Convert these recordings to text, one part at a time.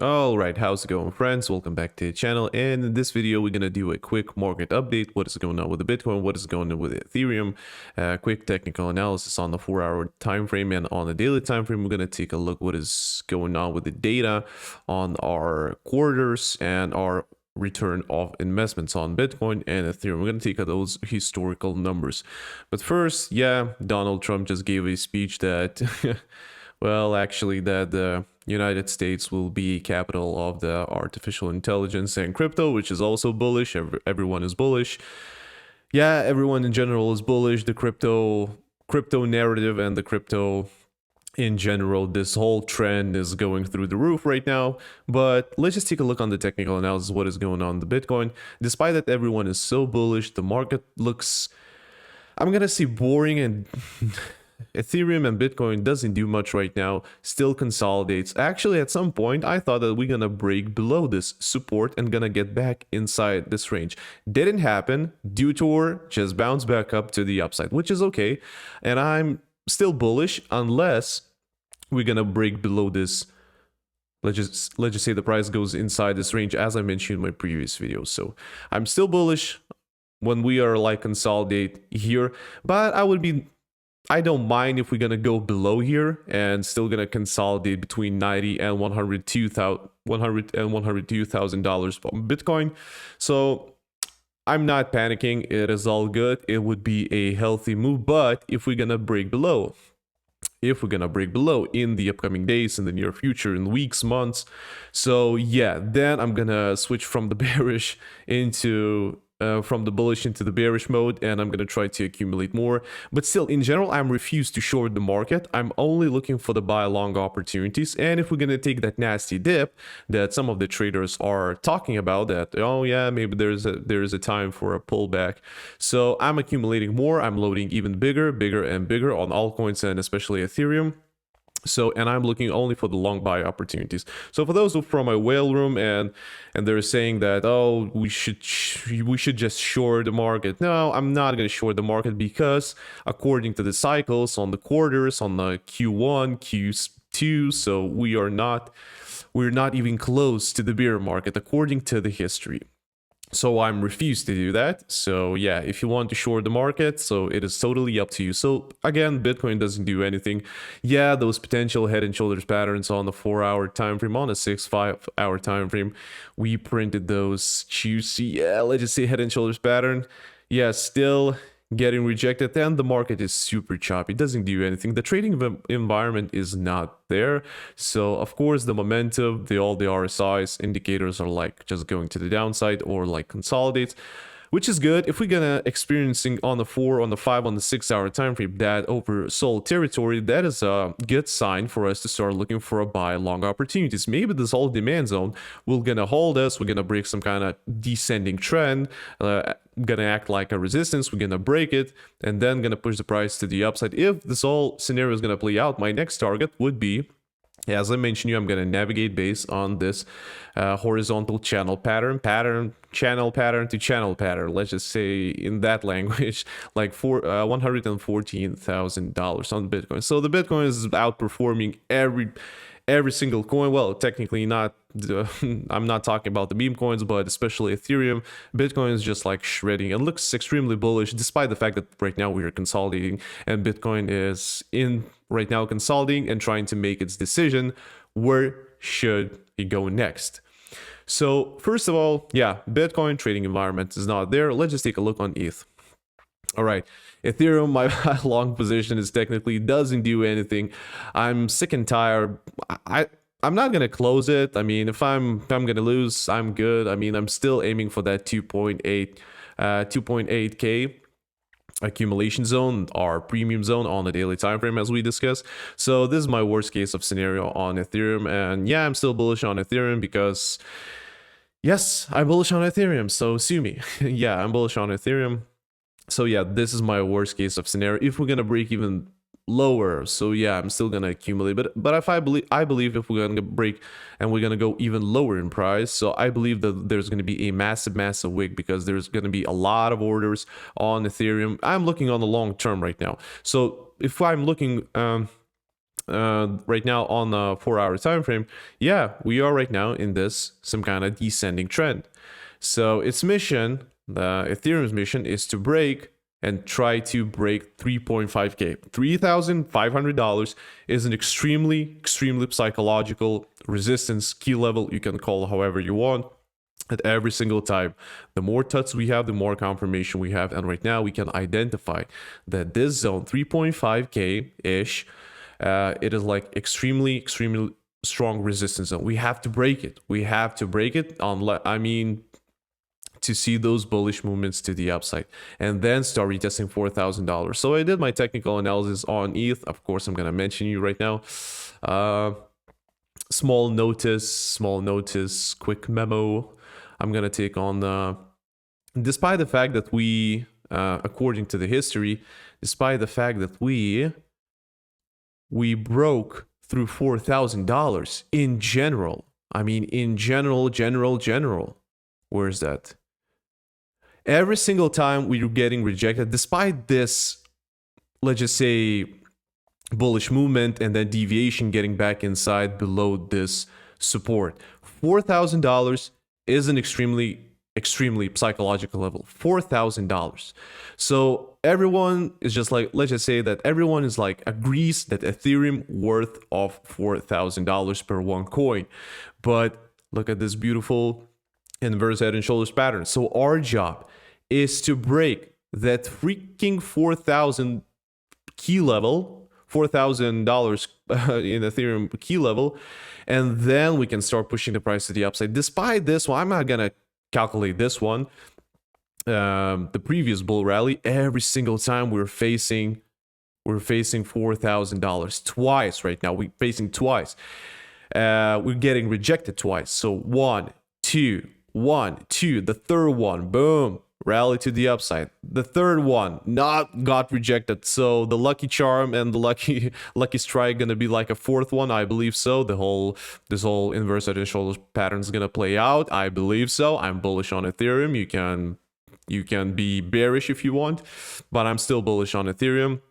Alright, how's it going, friends? Welcome back to the channel, and in this video we're gonna do a quick market update. What is going on with the Bitcoin, what is going on with Ethereum, quick technical analysis on the 4-hour time frame, and on the daily time frame we're gonna take a look what is going on with the data on our quarters and our return of investments on Bitcoin and Ethereum. We're gonna take those historical numbers. But first, yeah, Donald Trump just gave a speech that well, actually, that the United States will be capital of the artificial intelligence and crypto, which is also bullish. Everyone is bullish. Yeah, everyone in general is bullish. The crypto narrative and the crypto in general, this whole trend is going through the roof right now. But let's just take a look on the technical analysis, what is going on the Bitcoin. Despite that everyone is so bullish, the market looks, I'm gonna say, boring, and Ethereum and Bitcoin doesn't do much right now, still consolidates. Actually, at some point, I thought that we're gonna break below this support and gonna get back inside this range. Didn't happen. Detour just bounced back up to the upside, which is okay. And I'm still bullish unless we're gonna break below this. Let's just say the price goes inside this range, as I mentioned in my previous videos. So I'm still bullish when we are like consolidate here, but I don't mind if we're gonna go below here and still gonna consolidate between 90 and $102,000 on Bitcoin. So I'm not panicking. It is all good. It would be a healthy move. But if we're gonna break below, in the upcoming days, in the near future, in weeks, months, so yeah, then I'm gonna switch from the bearish into from the bullish into the bearish mode, and I'm gonna try to accumulate more. But still, in general, I'm refused to short the market. I'm only looking for the buy long opportunities. And if we're gonna take that nasty dip that some of the traders are talking about, that oh yeah, maybe there's a time for a pullback, so I'm accumulating more. I'm loading even bigger and bigger on altcoins and especially Ethereum. So, and I'm looking only for the long buy opportunities. So for those who from my whale room and they're saying that, oh, we should just short the market. No, I'm not going to short the market, because according to the cycles on the quarters, on the Q1, Q2, so we're not even close to the bear market according to the history. So I'm refused to do that. So yeah, if you want to short the market, so it is totally up to you. So again, Bitcoin doesn't do anything. Yeah, those potential head and shoulders patterns on the 4-hour time frame, on a 5-hour time frame, we printed those juicy, yeah, let's just say head and shoulders pattern. Yeah, still getting rejected, and the market is super choppy. It doesn't do anything. The trading environment is not there. So of course the momentum, all the RSIs indicators are like just going to the downside or like consolidates, which is good. If we're gonna experiencing on the 4, on the 5, on the 6-hour time frame that oversold territory, that is a good sign for us to start looking for a buy long opportunities. Maybe this whole demand zone will gonna hold us. We're gonna break some kind of descending trend, gonna act like a resistance. We're gonna break it and then gonna push the price to the upside. If this whole scenario is gonna play out, my next target would be, as I mentioned you, I'm going to navigate based on this horizontal channel pattern to channel pattern. Let's just say in that language, like for $114,000 on Bitcoin. So the Bitcoin is outperforming every single coin. Well, technically not. I'm not talking about the meme coins, but especially Ethereum. Bitcoin is just like shredding. It looks extremely bullish, despite the fact that right now we are consolidating, and Bitcoin is in right now consolidating and trying to make its decision. Where should it go next? So first of all, yeah, Bitcoin trading environment is not there. Let's just take a look on ETH. All right, Ethereum, my long position is technically doesn't do anything. I'm sick and tired. I'm not gonna close it. I mean, if I'm gonna lose, I'm good. I mean, I'm still aiming for that 2.8k accumulation zone, our premium zone on the daily time frame, as we discussed. So this is my worst case of scenario on Ethereum, and yeah, I'm still bullish on Ethereum because yes, I'm bullish on Ethereum. So sue me. Yeah, I'm bullish on Ethereum. So yeah, this is my worst case of scenario. If we're gonna break even lower, so yeah, I'm still gonna accumulate. But if I believe if we're gonna break and we're gonna go even lower in price, so I believe that there's gonna be a massive wick, because there's gonna be a lot of orders on Ethereum. I'm looking on the long term right now. So if I'm looking right now on a 4-hour time frame, yeah, we are right now in this some kind of descending trend. So its mission, the Ethereum's mission, is to break and try to break 3.5k. $3,500 is an extremely psychological resistance key level. You can call it however you want. At every single time, the more tuts we have, the more confirmation we have, and right now we can identify that this zone 3.5k ish, it is like extremely strong resistance zone. We have to break it. We have to break it to see those bullish movements to the upside, and then start retesting $4,000. So I did my technical analysis on ETH. Of course, I'm gonna mention you right now. Small notice, quick memo. I'm gonna take on despite the fact that we, according to the history, despite the fact that we broke through $4,000 in general. I mean, in general. Where's that? Every single time we were getting rejected, despite this, let's just say, bullish movement and then deviation getting back inside below this support. $4,000 is an extremely psychological level. $4,000. So everyone is just like, let's just say that everyone is like agrees that Ethereum worth of $4,000 per one coin. But look at this beautiful inverse head and shoulders pattern. So our job is to break that freaking 4,000 key level, $4,000 in Ethereum key level, and then we can start pushing the price to the upside. Despite this one, I'm not gonna calculate this one. The previous bull rally, every single time we're facing $4,000 twice. Right now we're facing twice. We're getting rejected twice. So 1, 2, 1, 2. The third one, boom, rally to the upside. The third one not got rejected. So the lucky charm and the lucky strike gonna be like a fourth one. I believe so. This whole inverse head and shoulders pattern is gonna play out. I believe so. I'm bullish on Ethereum. You can be bearish if you want, but I'm still bullish on Ethereum.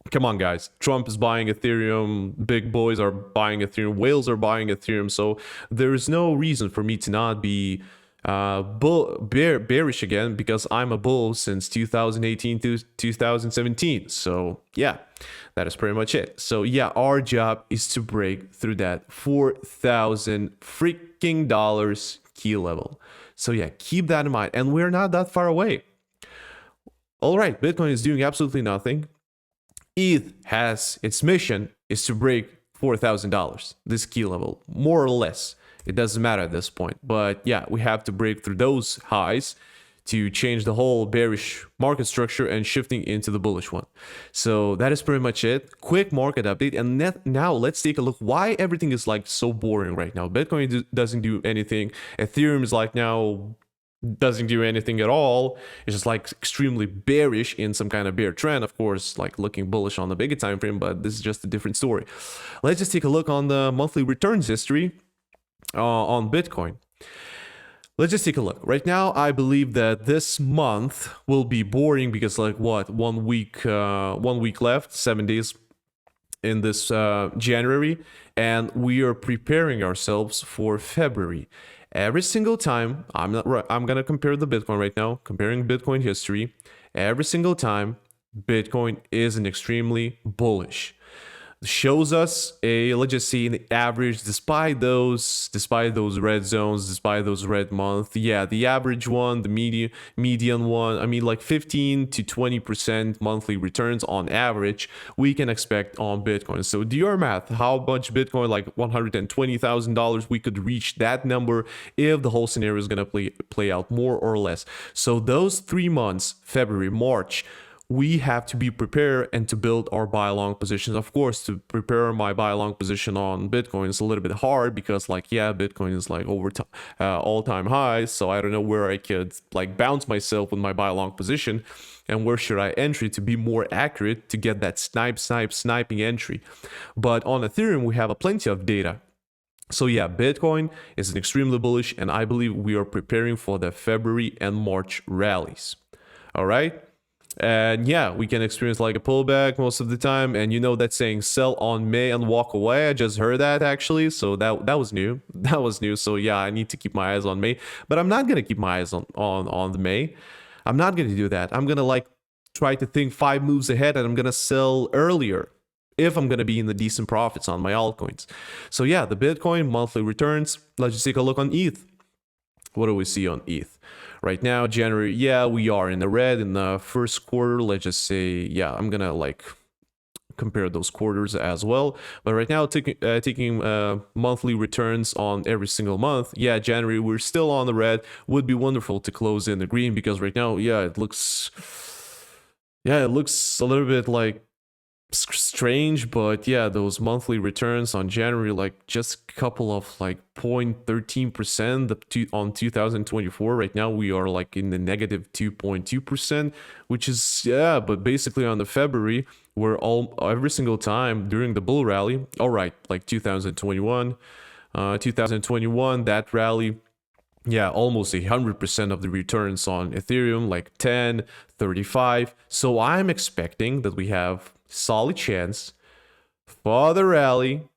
Come on, guys. Trump is buying Ethereum. Big boys are buying Ethereum. Whales are buying Ethereum. So there is no reason for me to not be bearish again, because I'm a bull since 2018 to 2017. So yeah, that is pretty much it. So yeah, our job is to break through that $4,000 freaking dollars key level. So yeah, keep that in mind, and we're not that far away. All right, Bitcoin is doing absolutely nothing. ETH has its mission is to break $4,000, this key level, more or less. It doesn't matter at this point, but yeah, we have to break through those highs to change the whole bearish market structure and shifting into the bullish one. So that is pretty much it. Quick market update, and now let's take a look why everything is like so boring right now. Bitcoin doesn't do anything. Ethereum is like now doesn't do anything at all. It's just like extremely bearish in some kind of bear trend, of course, like looking bullish on the bigger time frame, but this is just a different story. Let's just take a look on the monthly returns history on Bitcoin. Let's just take a look. Right now, I believe that this month will be boring because like what, 1 week left, 7 days in this January, and we are preparing ourselves for February. Every single time, I'm gonna compare the Bitcoin right now, comparing Bitcoin history. Every single time, Bitcoin is an extremely bullish. Shows us let's just see an average, despite those red zones, despite those red months. Yeah, the average one, the median one, I mean like 15 to 20% monthly returns on average we can expect on Bitcoin. So do your math, how much Bitcoin, like $120,000, we could reach that number if the whole scenario is gonna play out more or less. So those 3 months, February, March, we have to be prepared and to build our buy long positions. Of course, to prepare my buy long position on Bitcoin is a little bit hard because like, yeah, Bitcoin is like over all-time highs. So I don't know where I could like bounce myself with my buy long position and where should I entry to be more accurate to get that sniping entry. But on Ethereum, we have a plenty of data. So yeah, Bitcoin is an extremely bullish, and I believe we are preparing for the February and March rallies. All right. And yeah, we can experience like a pullback most of the time. And you know that saying, sell on May and walk away. I just heard that actually. So that was new. That was new. So yeah, I need to keep my eyes on May. But I'm not gonna keep my eyes on the May. I'm not gonna do that. I'm gonna like try to think 5 moves ahead, and I'm gonna sell earlier if I'm gonna be in the decent profits on my altcoins. So yeah, the Bitcoin monthly returns. Let's just take a look on ETH. What do we see on ETH? Right now, January, yeah, we are in the red in the first quarter. Let's just say, yeah, I'm gonna like compare those quarters as well. But right now, taking monthly returns on every single month, yeah, January, we're still on the red. Would be wonderful to close in the green, because right now, yeah, it looks a little bit like strange. But yeah, those monthly returns on January, like just a couple of like 0.13% on 2024. Right now we are like in the negative 2.2%, which is, yeah, but basically on the February, we're every single time during the bull rally, all right, like 2021, that rally, yeah, almost 100% of the returns on Ethereum, like 10, 35. So I'm expecting that we have solid chance for the rally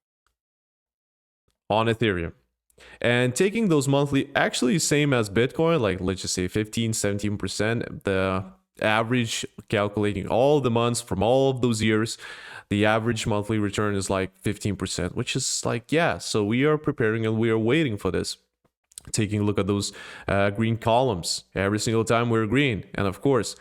on Ethereum. And taking those monthly, actually same as Bitcoin, like let's just say 15, 17%, the average, calculating all the months from all of those years, the average monthly return is like 15%, which is like, yeah, so we are preparing and we are waiting for this. Taking a look at those green columns, every single time we're green. And of course,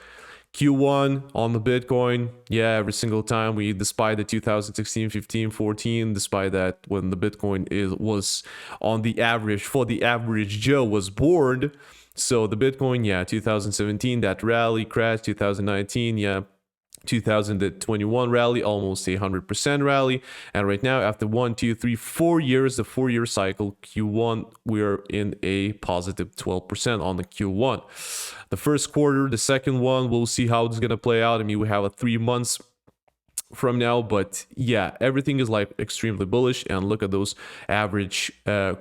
Q1 on the Bitcoin, yeah, every single time despite the 2016, 15, 14, despite that when the Bitcoin was on the average, for the average Joe was born. So the Bitcoin, yeah, 2017, that rally crash, 2019, yeah, 2021 rally, almost 100% rally. And right now, after 1, 2, 3, 4 years, the 4-year cycle, Q1, we're in a positive 12% on the Q1. The first quarter, the second one, we'll see how it's gonna play out. I mean, we have a 3 months from now, but yeah, everything is like extremely bullish. And look at those average, let's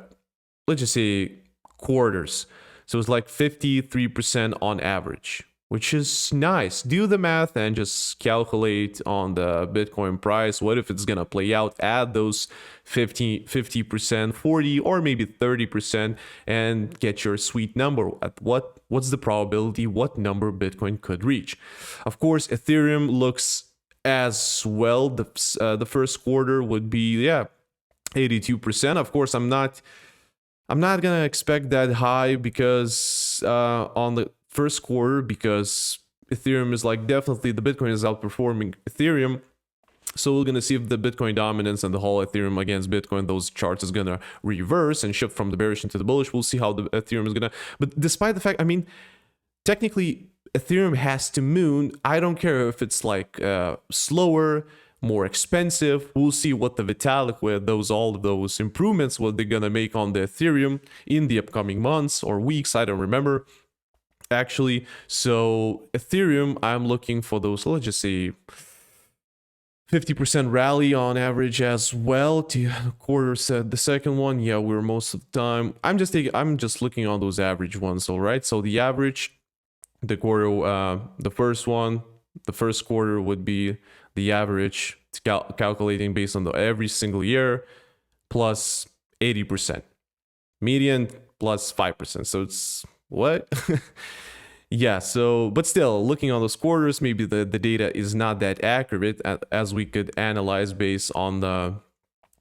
just say quarters. So it's like 53% on average, which is nice. Do the math and just calculate on the Bitcoin price. What if it's gonna play out? Add those 50%, 40, or maybe 30%, and get your sweet number. At what's the probability? What number Bitcoin could reach? Of course, Ethereum looks as well. The first quarter would be, yeah, 82%. Of course, I'm not gonna expect that high, because on the first quarter, because Ethereum is like, definitely the Bitcoin is outperforming Ethereum. So we're gonna see if the Bitcoin dominance and the whole Ethereum against Bitcoin, those charts is gonna reverse and shift from the bearish into the bullish. We'll see how the Ethereum is gonna, but despite the fact, I mean, technically Ethereum has to moon. I don't care if it's like slower, more expensive. We'll see what the Vitalik, with all of those improvements, what they're gonna make on the Ethereum in the upcoming months or weeks. I don't remember actually. So Ethereum, I'm looking for those, let's just say 50% rally on average as well. To quarter said the second one, yeah, we're most of the time. I'm just looking on those average ones. All right, so the average, the quarter, the first one, the first quarter would be the average, calculating based on every single year, plus 80%, median plus 5%. So it's what? Yeah, so, but still, looking on those quarters, maybe the data is not that accurate as we could analyze based on the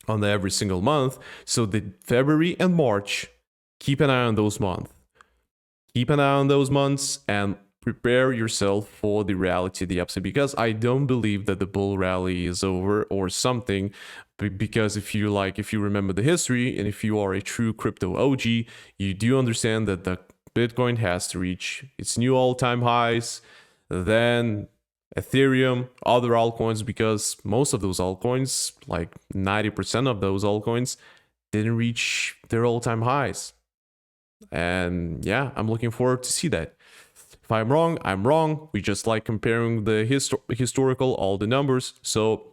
every single month. So the February and March, keep an eye on those months. Keep an eye on those months and prepare yourself for the rally to the upside, because I don't believe that the bull rally is over or something. Because if you remember the history, and if you are a true crypto OG, you do understand that the Bitcoin has to reach its new all-time highs, then Ethereum, other altcoins, because most of those altcoins, like 90% of those altcoins, didn't reach their all-time highs. And yeah, I'm looking forward to see that. If I'm wrong, I'm wrong. We just like comparing the historical, all the numbers. So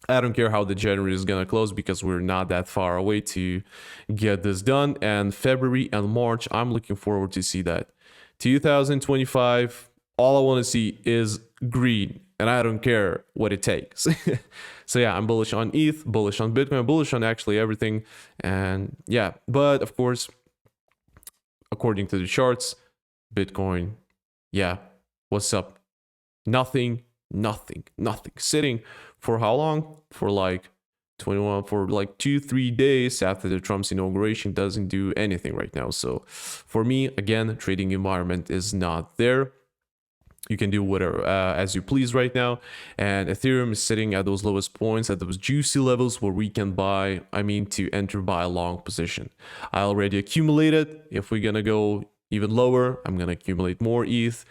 I don't care how the January is gonna close, because we're not that far away to get this done. And February and March, I'm looking forward to see that. 2025, all I want to see is green, and I don't care what it takes. So yeah, I'm bullish on ETH, bullish on Bitcoin, bullish on actually everything. And yeah, but of course, according to the charts, Bitcoin, yeah, what's up? Nothing, nothing, nothing. Sitting for how long? For like 21, for like 2-3 days after the Trump's inauguration, doesn't do anything right now. So for me, again, trading environment is not there. You can do whatever as you please right now, and Ethereum is sitting at those lowest points, at those juicy levels where we can buy, to enter by a long position. I already accumulated. If we're gonna go even lower, I'm gonna accumulate more ETH.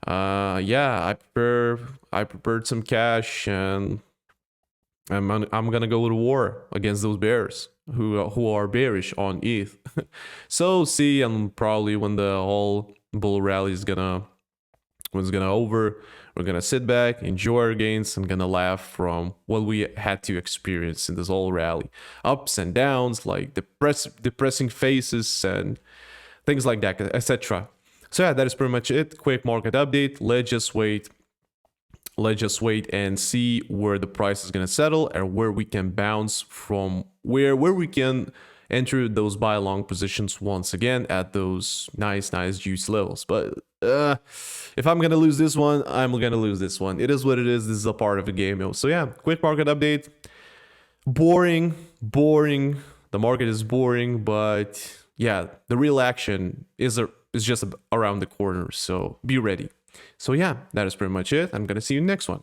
Yeah, I prepared some cash, and I'm gonna go to war against those bears who are bearish on ETH. So see, and probably when the whole bull rally is gonna over, we're gonna sit back, enjoy our gains, and gonna laugh from what we had to experience in this whole rally, ups and downs, like depressing faces and things like that, etc. So yeah, that is pretty much it. Quick market update. Let's just wait and see where the price is gonna settle and where we can bounce from, where we can enter those buy long positions once again at those nice juice levels. But if I'm gonna lose this one, I'm gonna lose this one. It is what it is. This is a part of the game. So yeah, quick market update. Boring. The market is boring, but yeah, the real action is just around the corner. So be ready. So yeah, that is pretty much it. I'm gonna see you next one.